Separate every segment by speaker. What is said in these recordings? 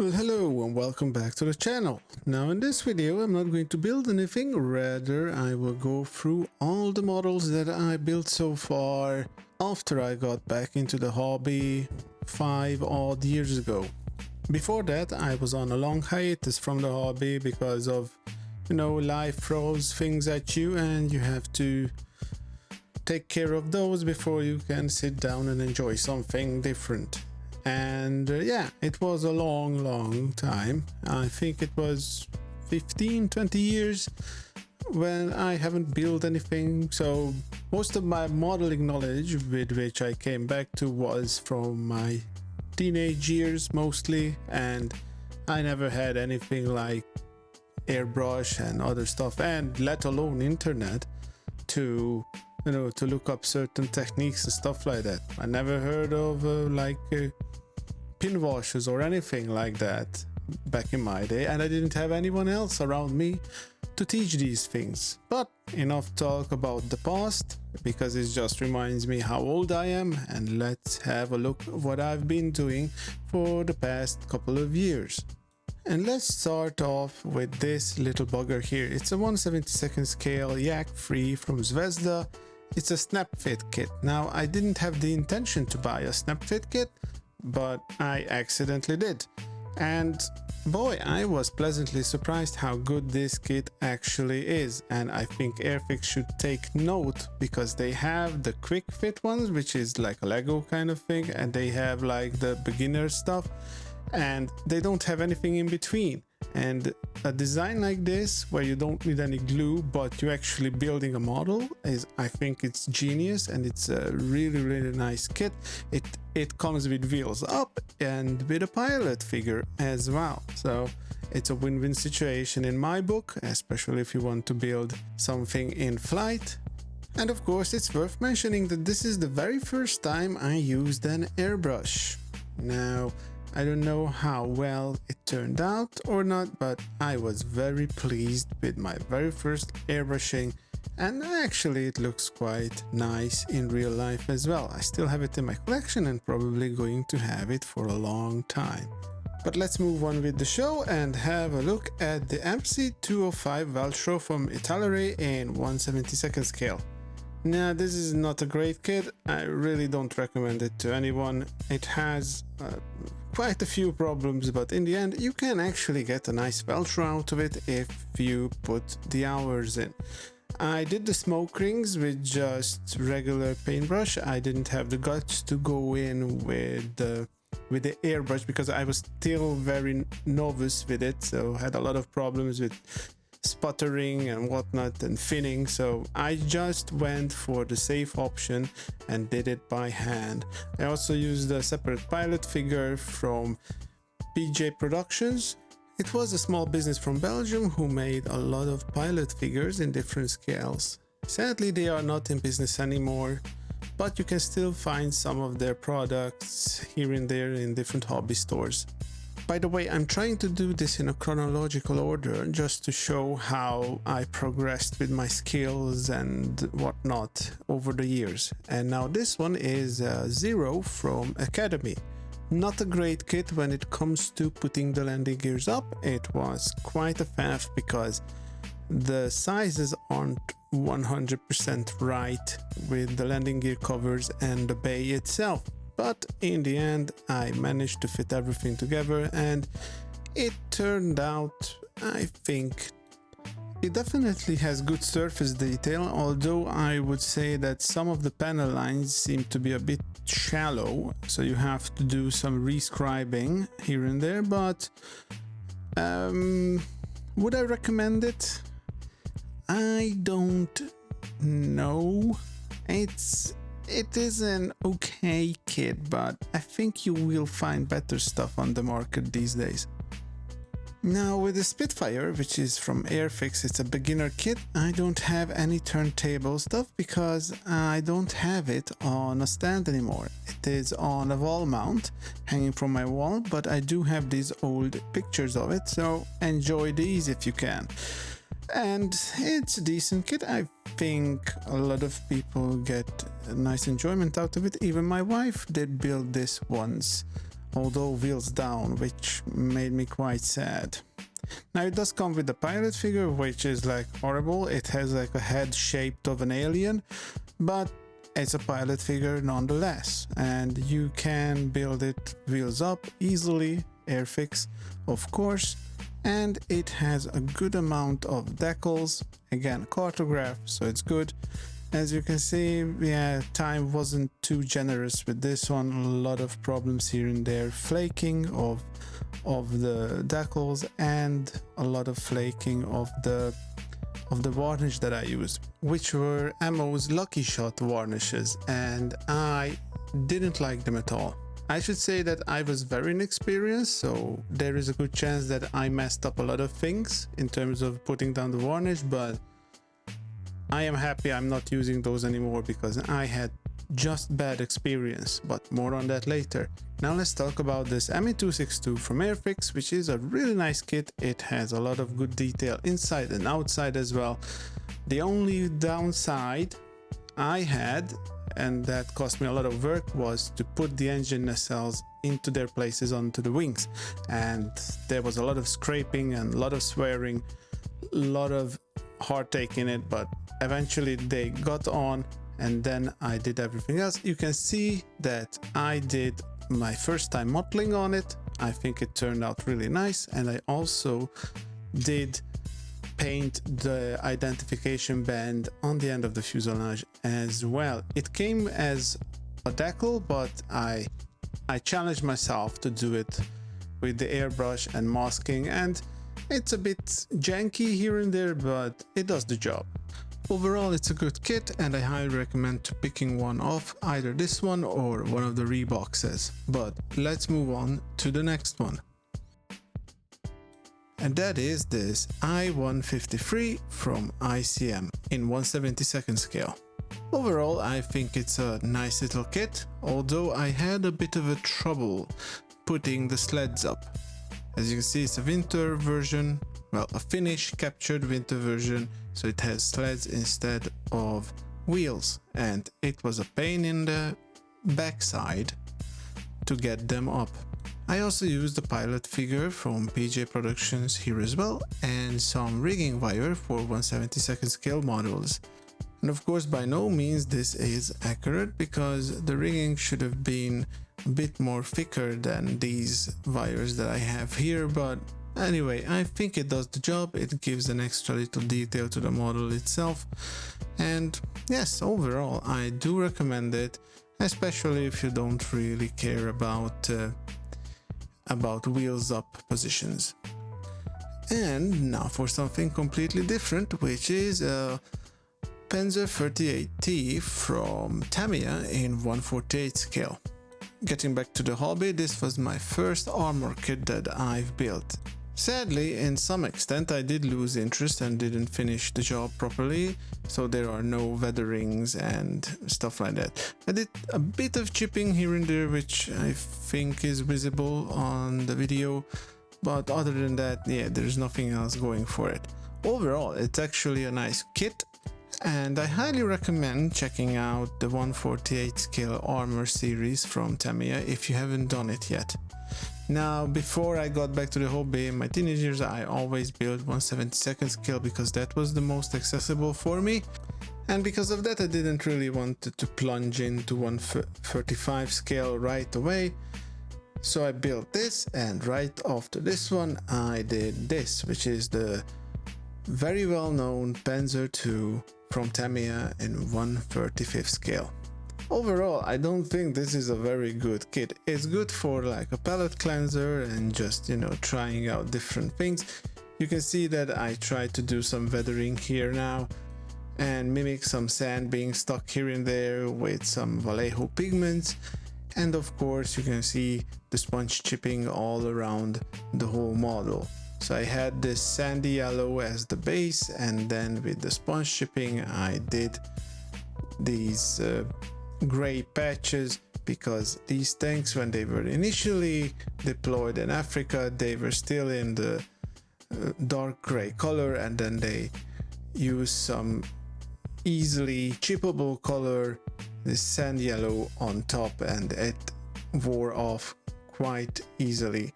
Speaker 1: Well, hello and welcome back to the channel. Now in this video I'm not going to build anything, rather I will go through all the models that I built so far after I got back into the hobby 5 odd years ago. Before that I was on a long hiatus from the hobby because of, life throws things at you and you have to take care of those before you can sit down and enjoy something different. And yeah, it was a long time. I think it was 15-20 years when I haven't built anything, so most of my modeling knowledge with which I came back to was from my teenage years mostly, and I never had anything like airbrush and other stuff, and let alone internet to look up certain techniques and stuff like that. I never heard of pin washers or anything like that back in my day, and I didn't have anyone else around me to teach these things. But enough talk about the past, because it just reminds me how old I am, and let's have a look at what I've been doing for the past couple of years. And let's start off with this little bugger here. It's a 1/72nd scale Yak 3 from Zvezda. It's a snap fit kit. Now, I didn't have the intention to buy a snap fit kit, but I accidentally did. And boy, I was pleasantly surprised how good this kit actually is. And I think Airfix should take note, because they have the quick fit ones, which is like a Lego kind of thing, and they have like the beginner stuff, and they don't have anything in between. And a design like this, where you don't need any glue but you're actually building a model, I think it's genius, and it's a really nice kit. It comes with wheels up and with a pilot figure as well, so it's a win-win situation in my book, especially if you want to build something in flight. And of course, it's worth mentioning that this is the very first time I used an airbrush. Now, I don't know how well it turned out or not, but I was very pleased with my very first airbrushing, and actually it looks quite nice in real life as well. I still have it in my collection and probably going to have it for a long time. But let's move on with the show and have a look at the MC205 Veltro from Italeri in 1/72nd scale. Now, this is not a great kit. I really don't recommend it to anyone. It has quite a few problems, but in the end you can actually get a nice Veltro out of it if you put the hours in. I did the smoke rings with just regular paintbrush. I didn't have the guts to go in with the airbrush because I was still very novice with it, so had a lot of problems with sputtering and whatnot and thinning, so I just went for the safe option and did it by hand. I also used a separate pilot figure from PJ Productions. It was a small business from Belgium who made a lot of pilot figures in different scales. Sadly, they are not in business anymore, but you can still find some of their products here and there in different hobby stores. By the way, I'm trying to do this in a chronological order just to show how I progressed with my skills and whatnot over the years. And now this one is Zero from Academy. Not a great kit when it comes to putting the landing gears up. It was quite a faff because the sizes aren't 100% right with the landing gear covers and the bay itself. But in the end, I managed to fit everything together, and it turned out, I think, it definitely has good surface detail, although I would say that some of the panel lines seem to be a bit shallow, so you have to do some rescribing here and there. But would I recommend it? I don't know. It is an okay kit, but I think you will find better stuff on the market these days. Now, with the Spitfire, which is from Airfix, it's a beginner kit. I don't have any turntable stuff because I don't have it on a stand anymore. It is on a wall mount hanging from my wall, but I do have these old pictures of it, so enjoy these if you can. And it's a decent kit. I think a lot of people get a nice enjoyment out of it. Even my wife did build this once although wheels down, which made me quite sad. Now it does come with the pilot figure, which is like horrible. It has like a head shaped of an alien, but it's a pilot figure nonetheless, and you can build it wheels up easily, airfix of course, and it has a good amount of decals, again cartograph, so it's good. As you can see, yeah, time wasn't too generous with this one. A lot of problems here and there, flaking of the decals and a lot of flaking of the varnish that I used, which were Ammo's Lucky Shot varnishes, and I didn't like them at all. I should say that I was very inexperienced, so there is a good chance that I messed up a lot of things in terms of putting down the varnish, but I am happy I'm not using those anymore because I had just bad experience, but more on that later. Now let's talk about this ME262 from Airfix, which is a really nice kit. It has a lot of good detail inside and outside as well. The only downside I had, and that cost me a lot of work, was to put the engine nacelles into their places onto the wings, and there was a lot of scraping and a lot of swearing, a lot of heartache in it, but eventually they got on, and then I did everything else. You can see that I did my first time modeling on it. I think it turned out really nice, and I also did paint the identification band on the end of the fuselage as well. It came as a decal, but I challenged myself to do it with the airbrush and masking, and it's a bit janky here and there, but it does the job. Overall, it's a good kit, and I highly recommend to picking one off, either this one or one of the reboxes. But let's move on to the next one. And that is this I-153 from ICM in 1/72nd scale. Overall, I think it's a nice little kit, although I had a bit of a trouble putting the sleds up. As you can see, it's a winter version, well, a Finnish captured winter version, so it has sleds instead of wheels, and it was a pain in the backside to get them up. I also used the pilot figure from PJ Productions here as well, and some rigging wire for 1/72nd scale models. And of course, by no means this is accurate, because the rigging should have been a bit more thicker than these wires that I have here, but anyway, I think it does the job. It gives an extra little detail to the model itself, and yes, overall I do recommend it, especially if you don't really care about wheels up positions. And now for something completely different, which is a Panzer XXXVIII from Tamiya in 1/48 scale. Getting back to the hobby, this was my first armor kit that I've built. Sadly, in some extent, I did lose interest and didn't finish the job properly, so there are no weatherings and stuff like that. I did a bit of chipping here and there, which I think is visible on the video, but other than that, yeah, there's nothing else going for it. Overall, it's actually a nice kit, and I highly recommend checking out the 1/48 scale armor series from Tamiya if you haven't done it yet. Now, before I got back to the hobby in my teenage years, I always built 1/72nd scale because that was the most accessible for me, and because of that I didn't really want to plunge into 1/35 scale right away. So I built this, and right after this one I did this, which is the very well known Panzer II from Tamiya in 1/35th scale. Overall, I don't think this is a very good kit. It's good for like a palette cleanser and just, you know, trying out different things. You can see that I tried to do some weathering here now and mimic some sand being stuck here and there with some Vallejo pigments. And of course you can see the sponge chipping all around the whole model. So I had this sandy yellow as the base, and then with the sponge chipping I did these gray patches, because these tanks, when they were initially deployed in Africa, they were still in the dark gray color, and then they used some easily chippable color, this sand yellow on top, and it wore off quite easily,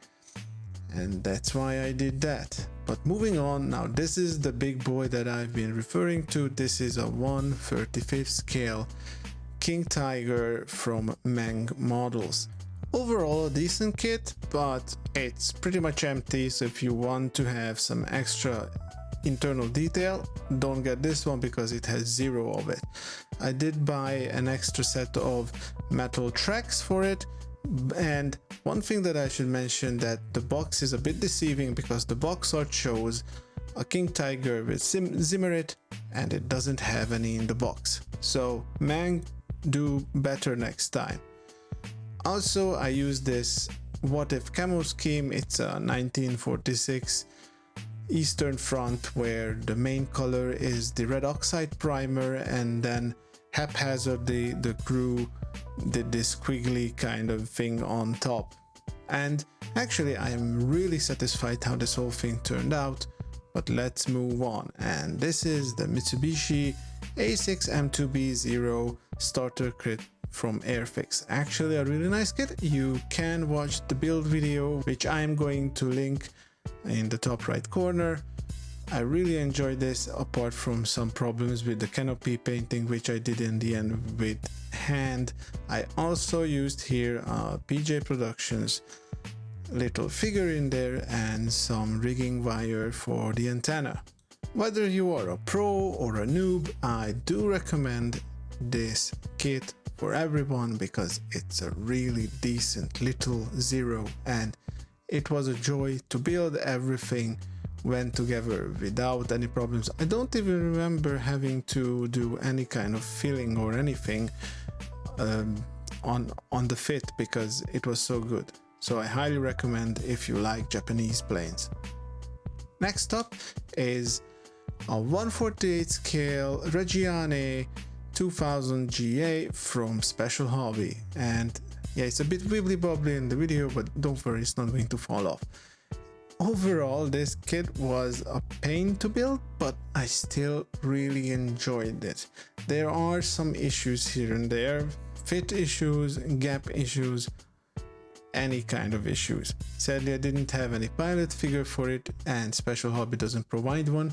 Speaker 1: and that's why I did that. But moving on, now this is the big boy that I've been referring to. This is a 1/35 scale King Tiger from Meng Models. Overall a decent kit, but it's pretty much empty, so if you want to have some extra internal detail, don't get this one because it has 0 of it. I did buy an extra set of metal tracks for it, and one thing that I should mention, that the box is a bit deceiving because the box art shows a King Tiger with Zimmerit and it doesn't have any in the box. So Meng, do better next time. Also, I use this What If camo scheme. It's a 1946 Eastern Front where the main color is the red oxide primer, and then haphazardly the crew did this squiggly kind of thing on top. And actually I am really satisfied how this whole thing turned out, but let's move on. And this is the Mitsubishi A6M5c Zero starter kit from Airfix. Actually a really nice kit. You can watch the build video, which I am going to link in the top right corner. I really enjoyed this, apart from some problems with the canopy painting, which I did in the end with hand. I also used here PJ Productions little figure in there and some rigging wire for the antenna. Whether you are a pro or a noob, I do recommend this kit for everyone because it's a really decent little Zero, and it was a joy to build. Everything went together without any problems. I don't even remember having to do any kind of filling or anything on the fit because it was so good. So I highly recommend if you like Japanese planes. Next up is a 1/48 scale Reggiane 2000 GA from Special Hobby, and yeah, it's a bit wibbly bobbly in the video, but don't worry, it's not going to fall off. Overall, this kit was a pain to build, but I still really enjoyed it. There are some issues here and there, fit issues, gap issues, any kind of issues. Sadly, I didn't have any pilot figure for it, and Special Hobby doesn't provide one.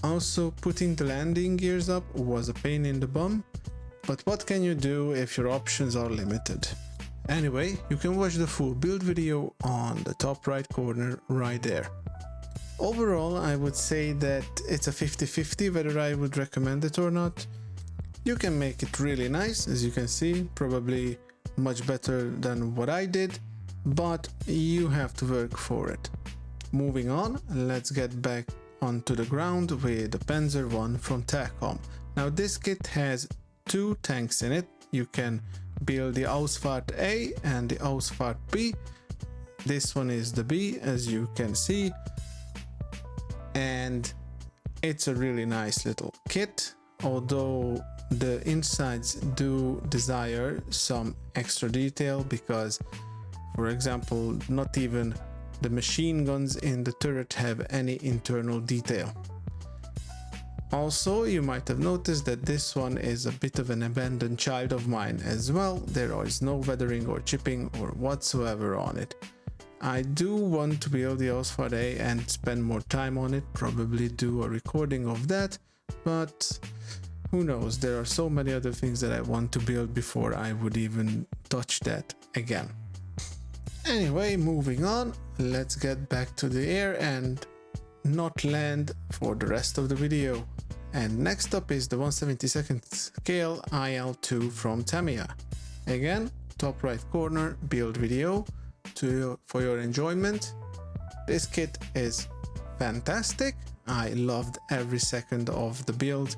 Speaker 1: Also, putting the landing gears up was a pain in the bum, but what can you do if your options are limited? Anyway, you can watch the full build video on the top right corner right there. Overall, I would say that it's a 50-50 whether I would recommend it or not. You can make it really nice, as you can see, probably much better than what I did, but you have to work for it. Moving on, let's get back onto the ground with the Panzer I from TACOM. Now this kit has 2 tanks in it. You can build the Ausfahrt A and the Ausfahrt B. This one is the B, as you can see, and it's a really nice little kit, although the insides do desire some extra detail because, for example, not even the machine guns in the turret have any internal detail. Also, you might have noticed that this one is a bit of an abandoned child of mine as well. There is no weathering or chipping or whatsoever on it. I do want to build the Ausfahrt A and spend more time on it, probably do a recording of that, but who knows, there are so many other things that I want to build before I would even touch that again. Anyway, moving on, let's get back to the air and not land for the rest of the video. And next up is the 1/72nd scale IL-2 from Tamiya. Again, top right corner build video for your enjoyment. This kit is fantastic. I loved every second of the build.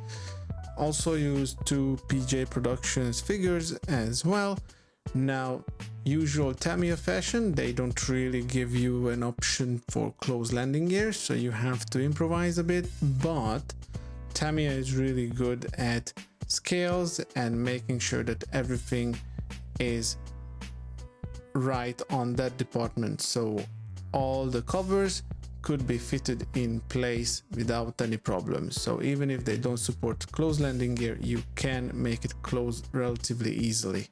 Speaker 1: Also used 2 PJ Productions figures as well. Now, usual Tamiya fashion, they don't really give you an option for closed landing gears, so you have to improvise a bit, but Tamiya is really good at scales and making sure that everything is right on that department, so all the covers could be fitted in place without any problems. So even if they don't support closed landing gear, you can make it close relatively easily.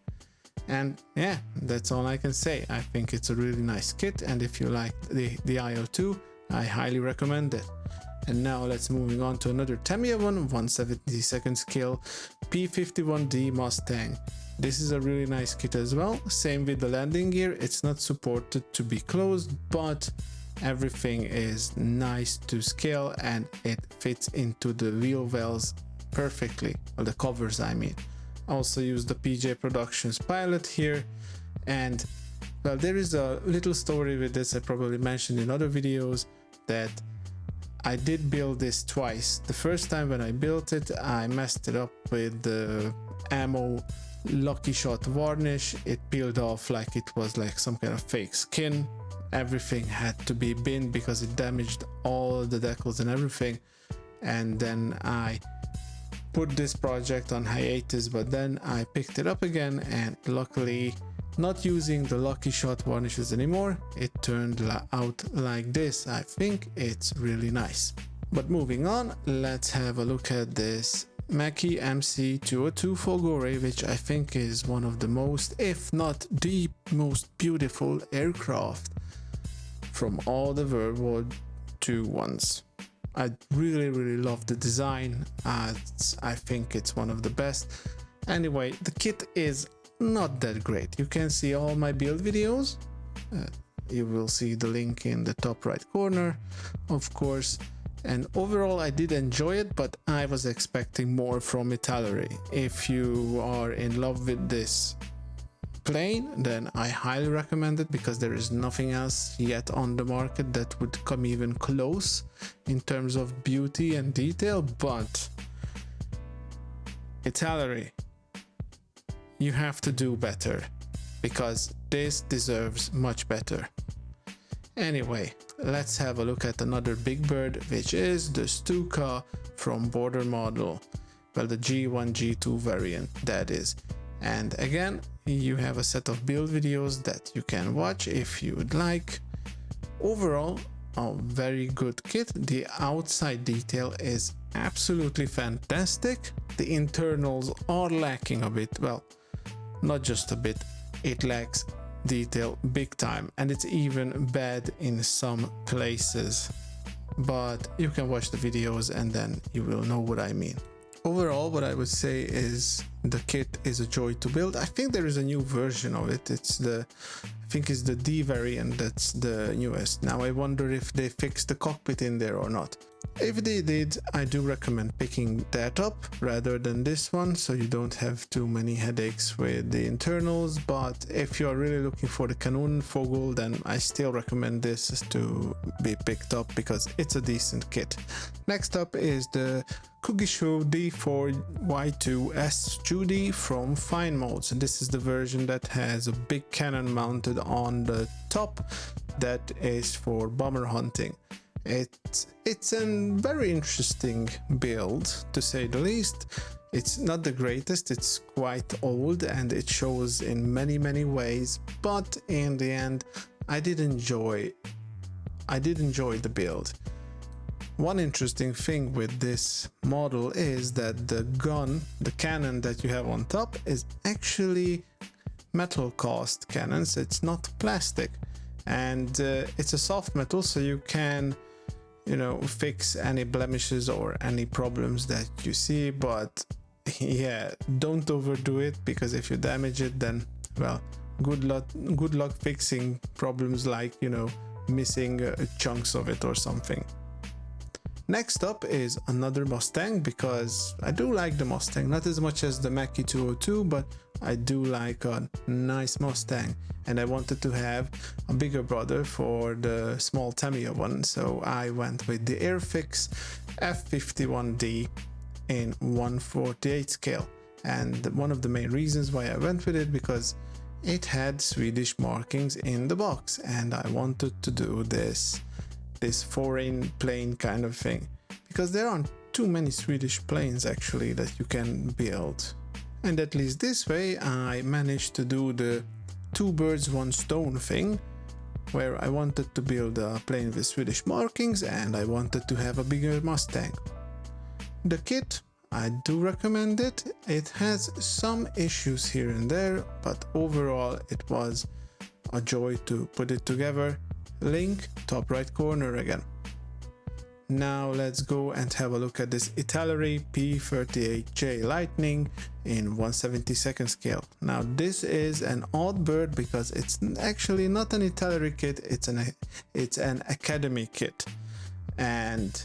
Speaker 1: And yeah, that's all I can say. I think it's a really nice kit, and if you like the IO2, I highly recommend it. And now let's moving on to another Tamiya one, 1/72 scale P51D Mustang. This is a really nice kit as well. Same with the landing gear. It's not supported to be closed, but everything is nice to scale and it fits into the wheel wells perfectly, or the covers I mean. Also use the PJ Productions pilot here, and well, there is a little story with this I probably mentioned in other videos, that I did build this twice. The first time when I built it, I messed it up with the ammo Lucky Shot varnish. It peeled off like it was like some kind of fake skin. Everything had to be binned because it damaged all the decals and everything. And then I put this project on hiatus, but then I picked it up again, and luckily, not using the Lucky Shot varnishes anymore, it turned out like this. I think it's really nice. But moving on, let's have a look at this Mackie MC202 Folgore, which I think is one of the most, if not the most beautiful aircraft from all the World War II ones. I really love the design. I think it's one of the best. Anyway, the kit is not that great. You can see all my build videos. You will see the link in the top right corner, of course. And overall, I did enjoy it, but I was expecting more from Italy. If you are in love with this plane, then I highly recommend it, because there is nothing else yet on the market that would come even close in terms of beauty and detail. But Italy, you have to do better, because this deserves much better. Anyway, let's have a look at another big bird, which is the Stuka from Border Model. Well, the G1 G2 variant, that is. And again, you have a set of build videos that you can watch if you would like. Overall, a very good kit. The outside detail is absolutely fantastic. The internals are lacking a bit. Well, not just a bit, it lacks detail big time, and it's even bad in some places. But you can watch the videos and then you will know what I mean. Overall, what I would say is the kit is a joy to build. I think there is a new version of it. It's the, I think it's the D variant that's the newest. Now I wonder if they fixed the cockpit in there or not. If they did, I do recommend picking that up rather than this one, so you don't have too many headaches with the internals. But if you are really looking for the Kanonenvogel, then I still recommend this to be picked up, because it's a decent kit. Next up is the Kugisho D4Y2S Judy from Fine Modes, and this is the version that has a big cannon mounted on the top that is for bomber hunting. It's a very interesting build, to say the least. It's not the greatest, it's quite old and it shows in many ways, but in the end I did enjoy the build. One interesting thing with this model is that the gun, the cannon that you have on top, is actually metal cast cannons. It's not plastic, and it's a soft metal, so you can, you know, fix any blemishes or any problems that you see. But yeah, don't overdo it, because if you damage it, then well, good luck fixing problems like, you know, missing chunks of it or something. Next up is another Mustang, because I do like the Mustang, not as much as the Mackie 202, but I do like a nice Mustang, and I wanted to have a bigger brother for the small Tamiya one, so I went with the Airfix F51D in 1/48 scale. And one of the main reasons why I went with it, because it had Swedish markings in the box, and I wanted to do this foreign plane kind of thing, because there aren't too many Swedish planes actually that you can build. And at least this way I managed to do the two birds one stone thing, where I wanted to build a plane with Swedish markings and I wanted to have a bigger Mustang. The kit, I do recommend it. It has some issues here and there, but overall it was a joy to put it together. Link top right corner again. Now let's go and have a look at this Italeri P38J Lightning in 1/72nd scale. Now this is an odd bird because it's actually not an Italeri kit, it's an Academy kit, and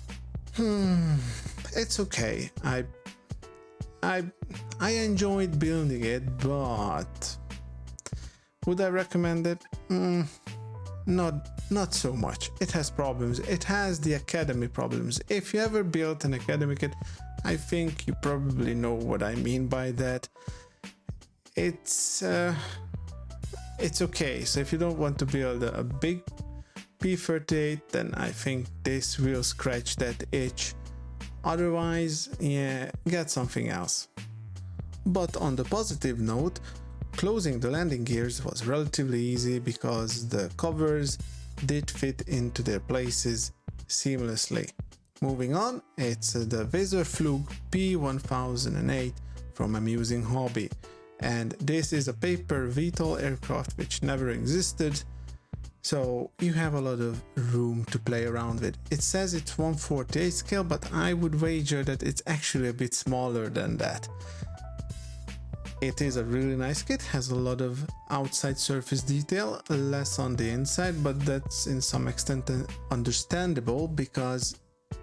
Speaker 1: it's okay. I enjoyed building it, but would I recommend it? Not so much. It has problems. It has the Academy problems. If you ever built an Academy kit, I think you probably know what I mean by that. It's okay. So if you don't want to build a big P38, then I think this will scratch that itch. Otherwise, yeah, get something else. But on the positive note, closing the landing gears was relatively easy because the covers did fit into their places seamlessly. Moving on, it's the Weserflug P1008 from Amusing Hobby, and this is a paper VTOL aircraft which never existed, so you have a lot of room to play around with. It says it's 1/48 scale, but I would wager that it's actually a bit smaller than that. It is a really nice kit, has a lot of outside surface detail, less on the inside, but that's in some extent understandable because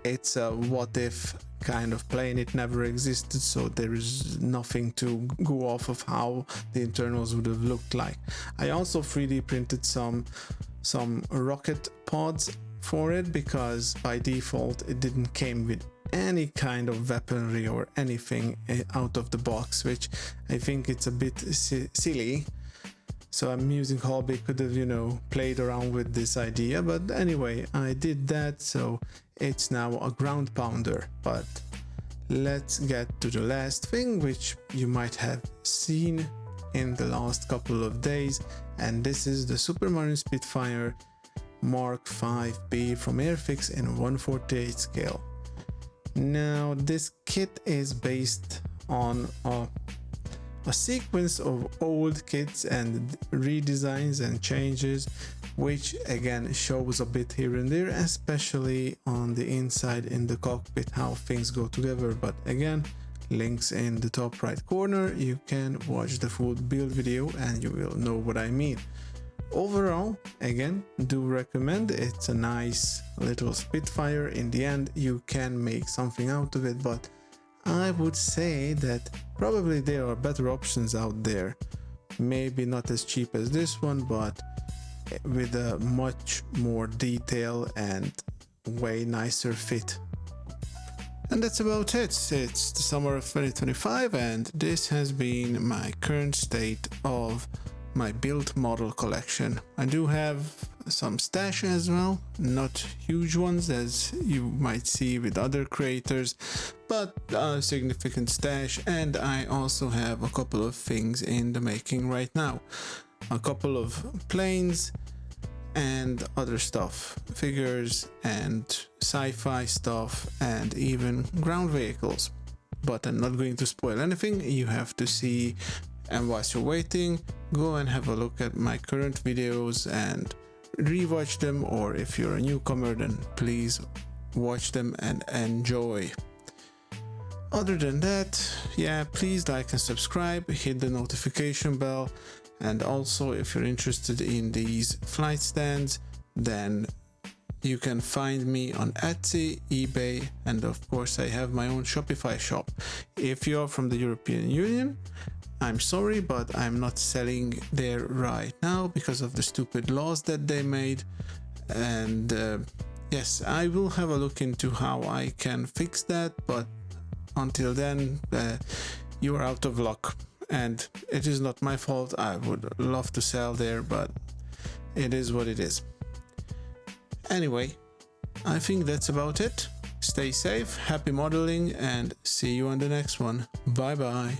Speaker 1: it's a what if kind of plane. It never existed, so there is nothing to go off of how the internals would have looked like. I also 3D printed some rocket pods for it because by default it didn't came with any kind of weaponry or anything out of the box, which I think it's a bit silly. So Amusing Hobby could have, you know, played around with this idea, but anyway, I did that, so it's now a ground pounder. But let's get to the last thing, which you might have seen in the last couple of days, and this is the Supermarine Spitfire Mark 5B from Airfix in 1/48 scale. Now this kit is based on a sequence of old kits and redesigns and changes, which again shows a bit here and there, especially on the inside in the cockpit, how things go together. But again, links in the top right corner, you can watch the full build video and you will know what I mean. Overall, again, do recommend. It's a nice little Spitfire. In the end, you can make something out of it, but I would say that probably there are better options out there. Maybe not as cheap as this one, but with a much more detail and way nicer fit. And that's about it. It's the summer of 2025, and this has been my current state of my built model collection. I do have some stash as well, not huge ones as you might see with other creators, but a significant stash, and I also have a couple of things in the making right now. A couple of planes and other stuff, figures and sci-fi stuff, and even ground vehicles. But I'm not going to spoil anything. You have to see, and whilst you're waiting, go and have a look at my current videos and rewatch them, or if you're a newcomer, then please watch them and enjoy. Other than that, yeah, please like and subscribe, hit the notification bell, and also if you're interested in these flight stands, then you can find me on Etsy, eBay, and of course I have my own Shopify shop. If you're from the European Union, I'm sorry, but I'm not selling there right now because of the stupid laws that they made. And yes, I will have a look into how I can fix that, but until then, you are out of luck. And it is not my fault. I would love to sell there, but it is what it is. Anyway, I think that's about it. Stay safe, happy modeling, and see you on the next one. Bye bye.